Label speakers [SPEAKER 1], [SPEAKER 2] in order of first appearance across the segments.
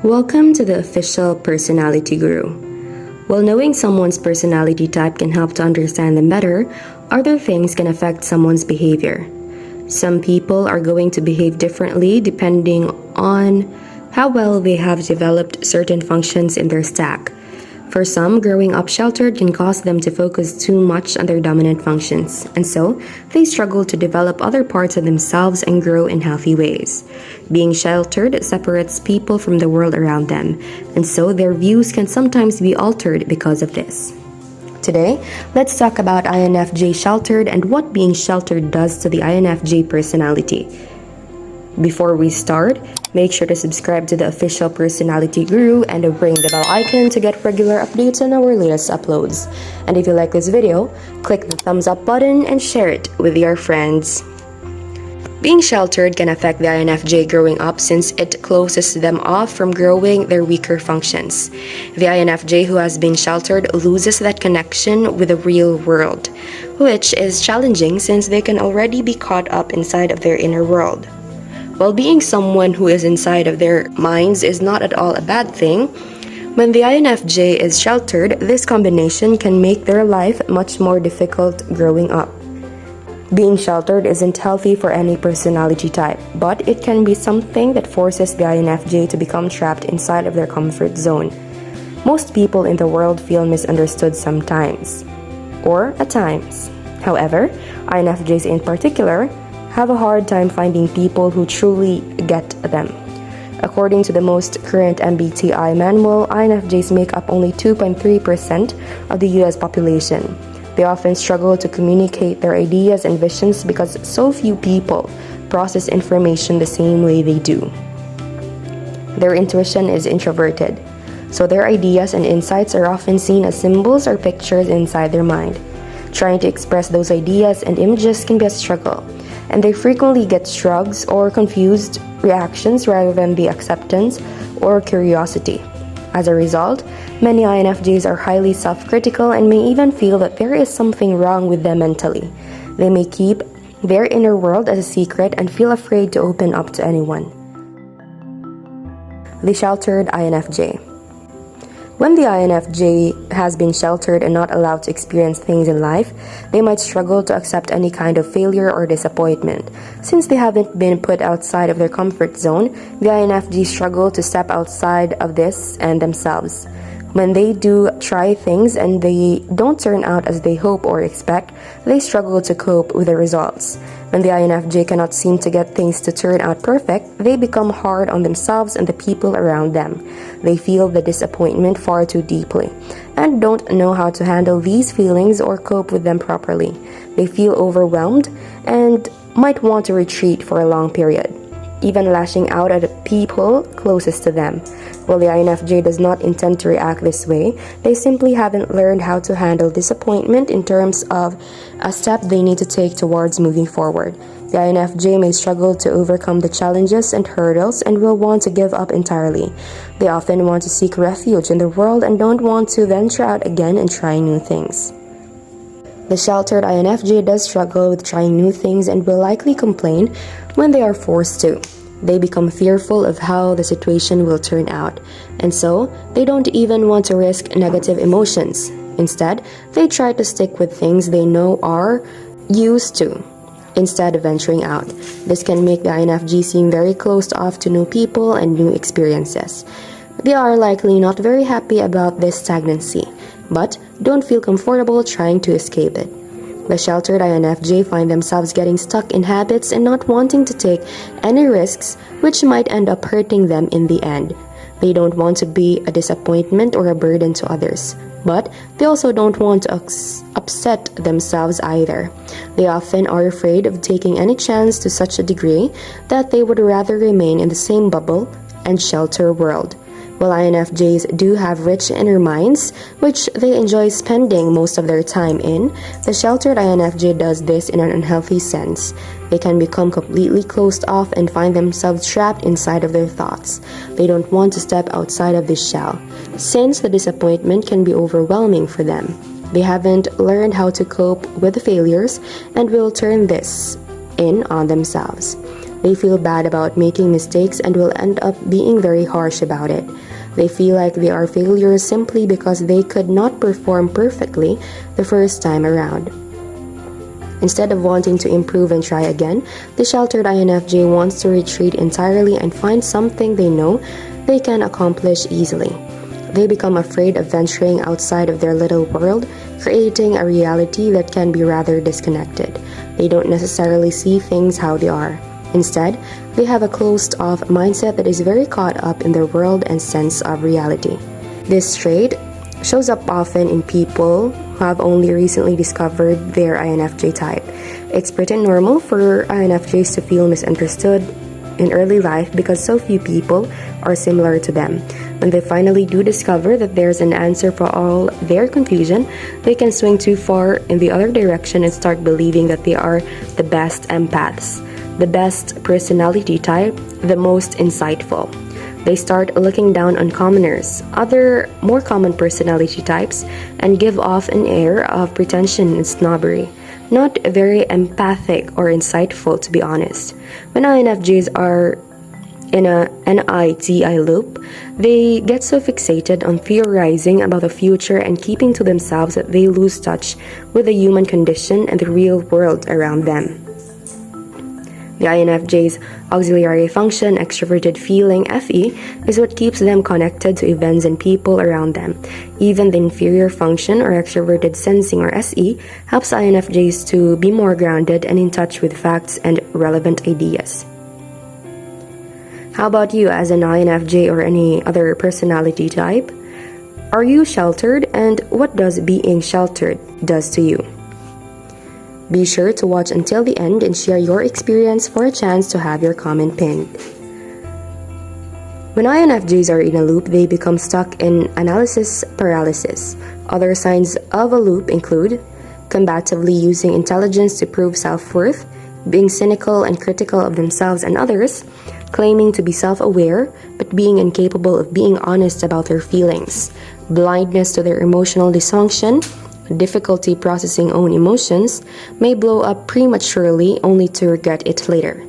[SPEAKER 1] Welcome to the Official Personality Guru. While knowing someone's personality type can help to understand them better, other things can affect someone's behavior. Some people are going to behave differently depending on how well they have developed certain functions in their stack. For some, growing up sheltered can cause them to focus too much on their dominant functions, and so they struggle to develop other parts of themselves and grow in healthy ways. Being sheltered separates people from the world around them, and so their views can sometimes be altered because of this. Today, let's talk about INFJ sheltered and what being sheltered does to the INFJ personality. Before we start, make sure to subscribe to the Official Personality Guru and ring the bell icon to get regular updates on our latest uploads. And if you like this video, click the thumbs up button and share it with your friends. Being sheltered can affect the INFJ growing up since it closes them off from growing their weaker functions. The INFJ who has been sheltered loses that connection with the real world, which is challenging since they can already be caught up inside of their inner world. While being someone who is inside of their minds is not at all a bad thing, when the INFJ is sheltered, this combination can make their life much more difficult growing up. Being sheltered isn't healthy for any personality type, but it can be something that forces the INFJ to become trapped inside of their comfort zone. Most people in the world feel misunderstood sometimes, or at times. However, INFJs in particular have a hard time finding people who truly get them. According to the most current MBTI manual, INFJs make up only 2.3% of the US population. They often struggle to communicate their ideas and visions because so few people process information the same way they do. Their intuition is introverted, so their ideas and insights are often seen as symbols or pictures inside their mind. Trying to express those ideas and images can be a struggle, and they frequently get shrugs or confused reactions rather than the acceptance or curiosity. As a result, many INFJs are highly self-critical and may even feel that there is something wrong with them mentally. They may keep their inner world as a secret and feel afraid to open up to anyone. The sheltered INFJ. When the INFJ has been sheltered and not allowed to experience things in life, they might struggle to accept any kind of failure or disappointment. Since they haven't been put outside of their comfort zone, the INFJ struggle to step outside of this and themselves. When they do try things and they don't turn out as they hope or expect, they struggle to cope with the results. When the INFJ cannot seem to get things to turn out perfect, they become hard on themselves and the people around them. They feel the disappointment far too deeply and don't know how to handle these feelings or cope with them properly. They feel overwhelmed and might want to retreat for a long period, even lashing out at the people closest to them. While the INFJ does not intend to react this way, they simply haven't learned how to handle disappointment in terms of a step they need to take towards moving forward. The INFJ may struggle to overcome the challenges and hurdles and will want to give up entirely. They often want to seek refuge in the world and don't want to venture out again and try new things. The sheltered INFJ does struggle with trying new things and will likely complain when they are forced to. They become fearful of how the situation will turn out, and so they don't even want to risk negative emotions. Instead, they try to stick with things they know are used to, instead of venturing out. This can make the INFJ seem very closed off to new people and new experiences. They are likely not very happy about this stagnancy, but don't feel comfortable trying to escape it. The sheltered INFJ find themselves getting stuck in habits and not wanting to take any risks, which might end up hurting them in the end. They don't want to be a disappointment or a burden to others, but they also don't want to upset themselves either. They often are afraid of taking any chance to such a degree that they would rather remain in the same bubble and shelter world. While INFJs do have rich inner minds, which they enjoy spending most of their time in, the sheltered INFJ does this in an unhealthy sense. They can become completely closed off and find themselves trapped inside of their thoughts. They don't want to step outside of this shell, since the disappointment can be overwhelming for them. They haven't learned how to cope with the failures and will turn this in on themselves. They feel bad about making mistakes and will end up being very harsh about it. They feel like they are failures simply because they could not perform perfectly the first time around. Instead of wanting to improve and try again, the sheltered INFJ wants to retreat entirely and find something they know they can accomplish easily. They become afraid of venturing outside of their little world, creating a reality that can be rather disconnected. They don't necessarily see things how they are. Instead, they have a closed-off mindset that is very caught up in their world and sense of reality. This trait shows up often in people who have only recently discovered their INFJ type. It's pretty normal for INFJs to feel misunderstood in early life because so few people are similar to them. When they finally do discover that there's an answer for all their confusion, they can swing too far in the other direction and start believing that they are the best empaths, the best personality type, the most insightful. They start looking down on commoners, other more common personality types, and give off an air of pretension and snobbery. Not very empathic or insightful, to be honest. When INFJs are in a NITI loop, they get so fixated on theorizing about the future and keeping to themselves that they lose touch with the human condition and the real world around them. The INFJ's auxiliary function, extroverted feeling, FE, is what keeps them connected to events and people around them. Even the inferior function, or extroverted sensing, or SE, helps INFJs to be more grounded and in touch with facts and relevant ideas. How about you as an INFJ or any other personality type? Are you sheltered, and what does being sheltered does to you? Be sure to watch until the end and share your experience for a chance to have your comment pinned. When INFJs are in a loop, they become stuck in analysis paralysis. Other signs of a loop include combatively using intelligence to prove self-worth, being cynical and critical of themselves and others, claiming to be self-aware but being incapable of being honest about their feelings, blindness to their emotional dysfunction, difficulty processing own emotions, may blow up prematurely only to regret it later.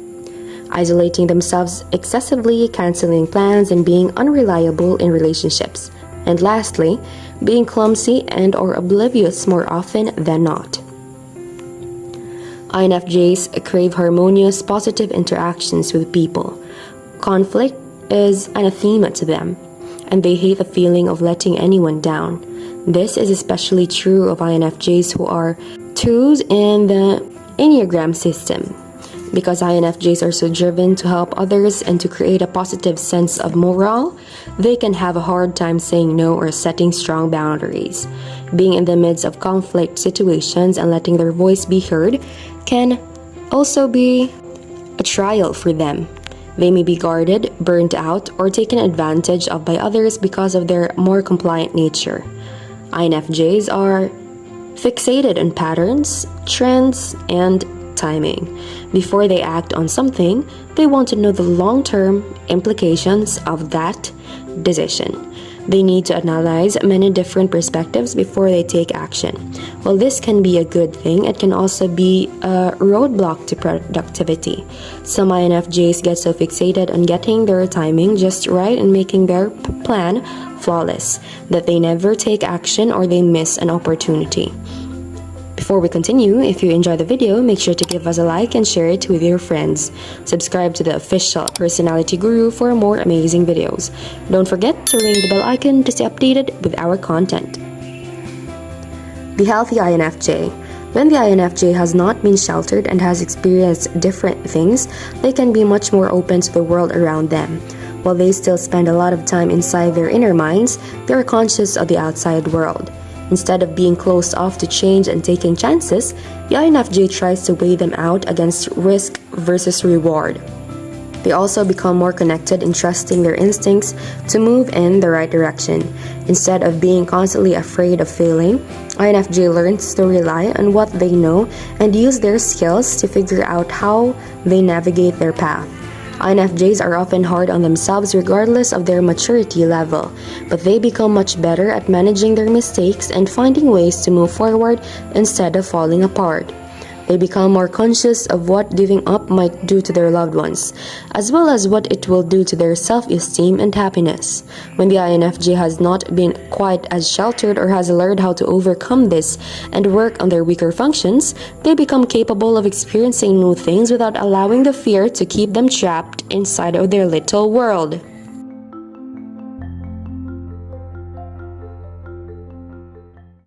[SPEAKER 1] Isolating themselves excessively, canceling plans, and being unreliable in relationships. And lastly, being clumsy and or oblivious more often than not. INFJs crave harmonious, positive interactions with people. Conflict is anathema to them, and they hate the feeling of letting anyone down. This is especially true of INFJs who are 2s in the Enneagram system. Because INFJs are so driven to help others and to create a positive sense of morale, they can have a hard time saying no or setting strong boundaries. Being in the midst of conflict situations and letting their voice be heard can also be a trial for them. They may be guarded, burnt out, or taken advantage of by others because of their more compliant nature. INFJs are fixated on patterns, trends, and timing. Before they act on something, they want to know the long-term implications of that decision. They need to analyze many different perspectives before they take action. While this can be a good thing, it can also be a roadblock to productivity. Some INFJs get so fixated on getting their timing just right and making their plan flawless that they never take action or they miss an opportunity. Before we continue, if you enjoy the video, make sure to give us a like and share it with your friends. Subscribe to the Official Personality Guru for more amazing videos. Don't forget to ring the bell icon to stay updated with our content. The Healthy INFJ. When the INFJ has not been sheltered and has experienced different things, they can be much more open to the world around them. While they still spend a lot of time inside their inner minds, they are conscious of the outside world. Instead of being closed off to change and taking chances, the INFJ tries to weigh them out against risk versus reward. They also become more connected in trusting their instincts to move in the right direction. Instead of being constantly afraid of failing, INFJ learns to rely on what they know and use their skills to figure out how they navigate their path. INFJs are often hard on themselves regardless of their maturity level, but they become much better at managing their mistakes and finding ways to move forward instead of falling apart. They become more conscious of what giving up might do to their loved ones, as well as what it will do to their self-esteem and happiness. When the INFJ has not been quite as sheltered or has learned how to overcome this and work on their weaker functions, they become capable of experiencing new things without allowing the fear to keep them trapped inside of their little world.